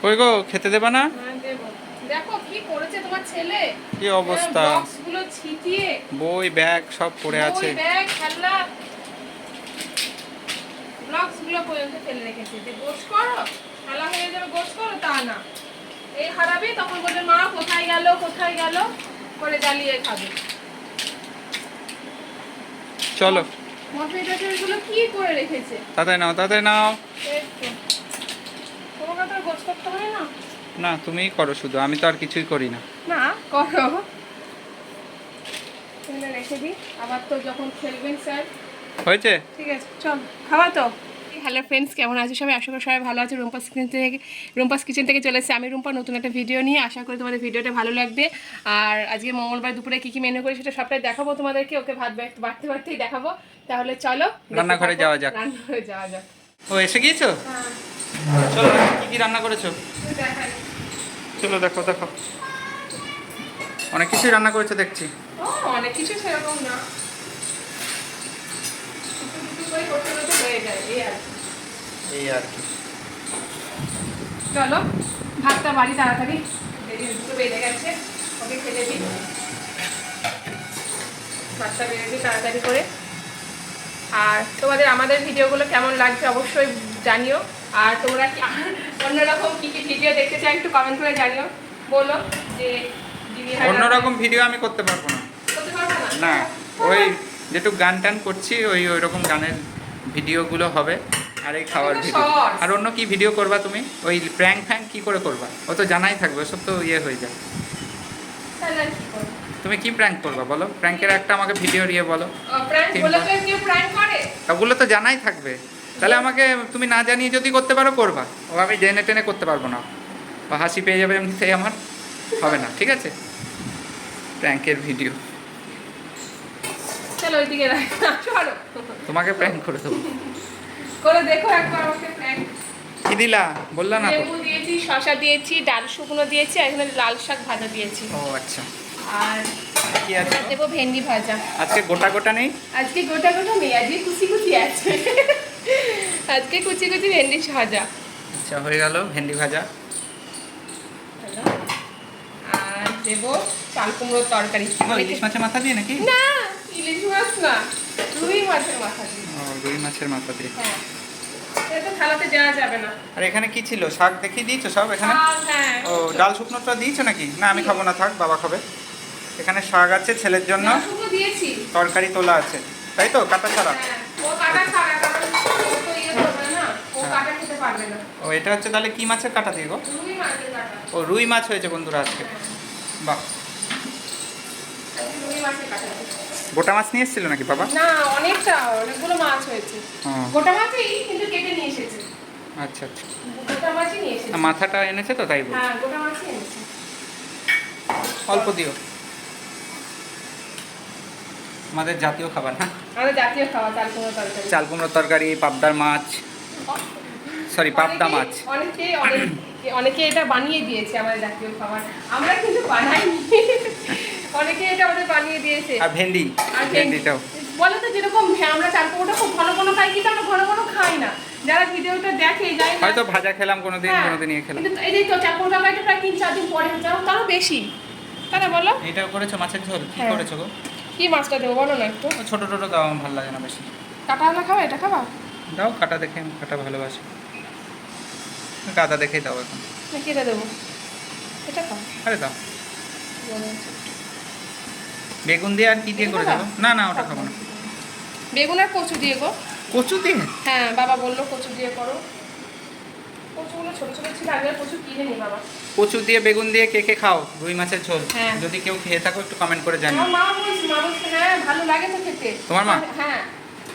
কই গো, খেতে দেবা না? হ্যাঁ দেবো। দেখো কি করেছে তোমার ছেলে, কি অবস্থা! বক্সগুলো ছিটিয়ে, বই ব্যাগ সব পড়ে আছে। বই ব্যাগ খেলনা ব্লকসগুলো পর্যন্ত ফেলে রেখেছে। যে গোছ করো, খেলা হয়ে যাবে, গোছ করো, তা না। এই হারাবে, তখন বলবে মা কোথায় গেল কোথায় গেল করে জ্বালিয়ে খাবে। চলো মটরগুলো কি করে রেখেছে। তাড়াতাড়ি নাও, তাড়াতাড়ি নাও। একটু তোমাকে তো গোছ করতে হয় না। না, তুমিই করো শুধু, আমি তো আর কিছুই করি না। না করো, তুমি রেখে দিই, আবার তো যখন খেলবেন স্যার। হয়েছে? ঠিক আছে, চল খাওয়া তো। হ্যালো ফ্রেন্ডস, কেমন আছো সবাই? আশা করি সবাই ভালো আছে। রুম্পাস কিচেন থেকে চলে এসেছি আমি, রুম্পা, নতুন একটা ভিডিও নিয়ে। আশা করি তোমাদের ভিডিওটা ভালো লাগবে। আর আজকে মঙ্গলবার দুপুরে কী কী মেনু করি সেটা সবটাই দেখাবো তোমাদেরকে। ওকে ভাত বাড়তে বাড়তেই দেখাবো। তাহলে চলো রান্নাঘরে যাওয়া যাক। রান্নাঘরে যাওয়া যাক। ও এসে গিয়েছো? হ্যাঁ, চলো, কি কি রান্না করেছো? দেখাই। চলো দেখো দেখো, অনেক কিছুই রান্না করেছো দেখছি। ও অনেক কিছু সেরকম না, একটু করে করতে করতে হয়ে যায়, এই আর কি। এই আর কি। চলো ভাতটা বাড়ি তাড়াতাড়ি, দুটো বেড়ে গেছে, ওকে খেতে দিই। ভাতটা বেড়ে দিই তাড়াতাড়ি করে। আর তোমাদের আমাদের ভিডিওগুলো কেমন লাগছে অবশ্যই জানিও। আর তোমরা কি অন্যরকম কী কী ভিডিও দেখতে চাই একটু কমেন্ট করে জানিও, বলো যে অন্যরকম ভিডিও আমি করতে পারবো না। করতে পারবে না। না, ওই যেটুকু গান টান করছি ওই রকম গানের ভিডিওগুলো হবে, আর এই খাওয়ার ভিডিও। আর অন্য কি ভিডিও করবা তুমি? ওই প্র্যাঙ্ক ফ্যাঙ্ক কি করে করবা? ও তো জানাই থাকবে, সব তো ইয়ে হয়ে যায়। তাহলে আর কি করবো? তুমি কি প্র্যাঙ্ক করবা বলো? প্র্যাঙ্কের একটা আমাকে ভিডিও দিয়ে বলো। প্র্যাঙ্ক বলে তো কেউ প্র্যাঙ্ক করে? ওগুলো তো জানাই থাকবে, তাহলে আমাকে তুমি না জানিয়ে যদি করতে পারো করবা, ও আমি জেনে টেনে করতে পারবো না, বা হাসি পেয়ে যাবে এমনিতেই, আমার হবে না, ঠিক আছে? প্র্যাঙ্কের ভিডিও চলো ওইদিকে চলো তোমাকে প্র্যাঙ্ক করে দেবো। করে দেখো একবার আমাকে প্র্যাঙ্ক। কি দিলা বললা না তো? লেবু দিয়েছি, শসা দিয়েছি, ডাল শুকনো দিয়েছি, আর এখানে লাল শাক ভাজা দিয়েছি। ও আচ্ছা, আর কি আছে? দেবো ভেন্ডি ভাজা। আজকে গোটা গোটা নেই? আজকে গোটা গোটা নেই, আজকে কুচি কুচি আছে। আজকে কুচি কুচি ভেন্ডি ভাজা। আচ্ছা, হয়ে গেল ভেন্ডি ভাজা। আর দেবো চাল কুমড়োর তরকারি। ইলিশ মাছের মাথা দিয়ে নাকি? না, ইলিশ মাছ না, রুই মাছের মাথা দিয়ে। ও, রুই মাছের মাথা দিয়ে। হ্যাঁ, এটা তো থালাতে দেওয়া যাবে না। আর এখানে কি ছিল? শাক দেখিয়ে দিয়েছো সব এখানে? হ্যাঁ। ও, ডাল শুকনোটা দিয়েছো নাকি? না, আমি খাবো না, থাক, বাবা খাবে। এখানে শাক আছে ছেলের জন্য, শুকনো দিয়েছি। তরকারি তোলা আছে, তাই তো? কাটা ছাড়া? হ্যাঁ, ও কাটা ছাড়া, কারণ ও তো ইয়ে করবে না, ও কাটা খেতে পারবে না। ও, এটা হচ্ছে তাহলে কি মাছের কাটা দিয়ে গো? রুই মাছের কাটা। ও, রুই মাছ হয়েছে বন্ধুরা আজকে। বাহ, রুই মাছের কাটা। গোটা মাছ নিয়ে এসেছিল নাকি বাবা? না, অনেকগুলো মাছ হয়েছে। ও গোটা মাছই কিন্তু কেটে নিয়ে এসেছে। আচ্ছা আচ্ছা, গোটা মাছই নিয়ে এসেছে। মাথাটা এনেছে তো তাই বলছি। হ্যাঁ, গোটা মাছই এনেছে। অল্প দিও, আমাদের জাতীয় খাবার। হ্যাঁ, আমাদের জাতীয় খাওয়া চাল কুমড়ো তরকারি। চাল কুমড়োর তরকারি, পাবদার মাছ, সরি পাবদা মাছ। অনেকে এটা বানিয়ে দিয়েছে আমাদের জাতীয় খাবার, আমরা কিন্তু বানাইনি। অনেকে এটা আমাদের বানিয়ে দিয়েছে। আর ভেন্ডি, আর ভেন্ডিটাও বলো তো, যেরকম আমরা চাল কুমড়োটা খুব ঘন ঘন খাই, কিন্তু আমরা ঘন ঘন খাই না। যারা ভিডিওটা দেখে যায় না, হয়তো ভাজা খেলাম কোনোদিন, হ্যাঁ, কোনোদিন ইয়ে খেলাম। কিন্তু এই যে তো চাল কুমড়ো তরকারিটা প্রায় 3-4 দিন পরে হচ্ছে, তারও বেশি, তাই না বলো? এটাও করেছো মাছের ঝোল? কি হ্যাঁ। করেছো গো? কি মাছটা দেবো বলো না একটু? ও, ছোট ছোট দাও, আমার ভালো লাগে না বেশি। কাঁটাওয়ালা খাবা? এটা খাবা? দাও, কাটা দেখে, আমি কাটা ভালোবাসি, কাটা দেখেই দাও এখন। নাকি এটা দেবো? এটা খাও। আরে দাও। বেগুন দিয়ে আর কি দিয়ে করে দেবো? না না, ওটা খাবো না। বেগুন আর কচু দিয়ে গো। কচু দিয়ে? হ্যাঁ, বাবা বললো কচু দিয়ে করো। কচুগুলো ছোট ছোট ছিল, আগে কচু কিনে নি বাবা। কচু দিয়ে বেগুন দিয়ে কে কে খাও রুই মাছের ঝোল? হ্যাঁ। যদি কেউ খেয়ে থাকো একটু কমেন্ট করে জানিও। আমার মা বলছে হ্যাঁ ভালো লাগে তো খেতে। তোমার মা? হ্যাঁ,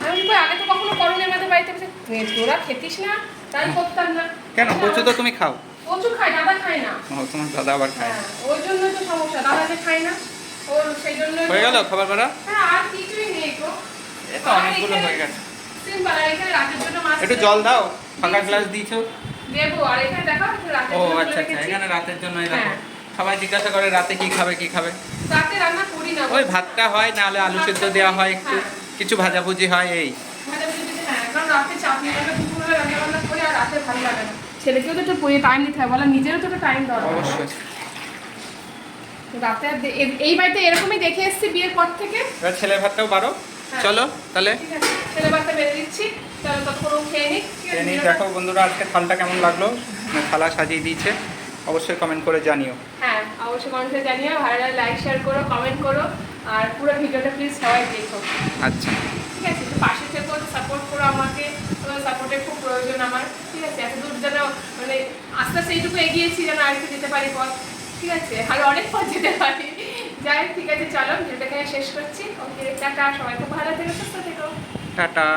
আমি কই আগে তো কখনো করোনি আমাদের বাড়িতে, বলছে তোরা খেতিস না, তাই করতাম না। কেন, কচু তো তুমি খাও? কচু খাই, দাদা খায় না। ও, তোমার দাদা আবার খায়। হ্যাঁ, ওই জন্য তো সমস্যা, দাদা যে খায় না, ওর সেই জন্য। হয়ে গেল খাবার বেড়া? হ্যাঁ, আর কিছুই নেই তো। এ তো অনেকগুলো হয়ে গেছে। সিম্পল। আর এখানে রাতের জন্য মাছ একটু জল দাও, ফাঁকা গ্লাস দিয়েছো। দেবো। আর এখানে দেখো একটু রাতের ও জন্য তুলে আচ্ছা আচ্ছা, রেখেছি। এখানে রাতের জন্য এই দেখো। হ্যাঁ। সবাই জিজ্ঞাসা করে রাতে কি খাবে কি খাবে। রাতে রান্না করি না। ওই ভাতটা হয়, না হলে আলু সেদ্ধ দেওয়া হয়, একটু কিছু ভাজাভুজি হয়, এই। হ্যাঁ, কারণ রাতে চাপ নিয়ে দুপুরবেলা রান্না বান্না করে আর রাতে ভালো লাগে না। ছেলেকেও তো একটু টাইম দিতে হবে, বলো নিজেরও তো একটু টাইম দরকার। অবশ্যই। রাতে এই বাড়িতে এরকমই দেখে এসেছি বিয়ের পর থেকে। এবার ছেলের ভাতটাও বারো। হ্যাঁ। চলো তাহলে ঠিক আছে, ছেলে ভাতটা বেড়ে দিচ্ছি, চলো ততক্ষণ খেয়ে নিই। ঠিক আছে, এই দেখো বন্ধুরা, আজকে থালটা কেমন লাগলো, থালা সাজিয়ে দিয়েছে, অবশ্যই কমেন্ট করে জানিও। হ্যাঁ অবশ্যই কমেন্টে জানিও, ভালো লাগলে লাইক শেয়ার করো, কমেন্ট করো, আর পুরো ভিডিওটা প্লিজ সবাই দেখো। আচ্ছা, ঠিক আছে, একটু পাশে থেকো, সাপোর্ট করো আমাকে, তোমার সাপোর্টের খুব প্রয়োজন আমার। ঠিক আছে, এত দূর যেন মানে আস্তে আস্তে এইটুকু এগিয়েছি যেন আর একটু যেতে পারি পথ। ঠিক আছে, আর অনেক পথ যেতে পারি। যাই হোক, ঠিক আছে, চলো ভিডিওটাকে শেষ করছি। ওকে, টাটা, সবাই খুব ভালো থেকো, সুস্থ থেকো। টাটা।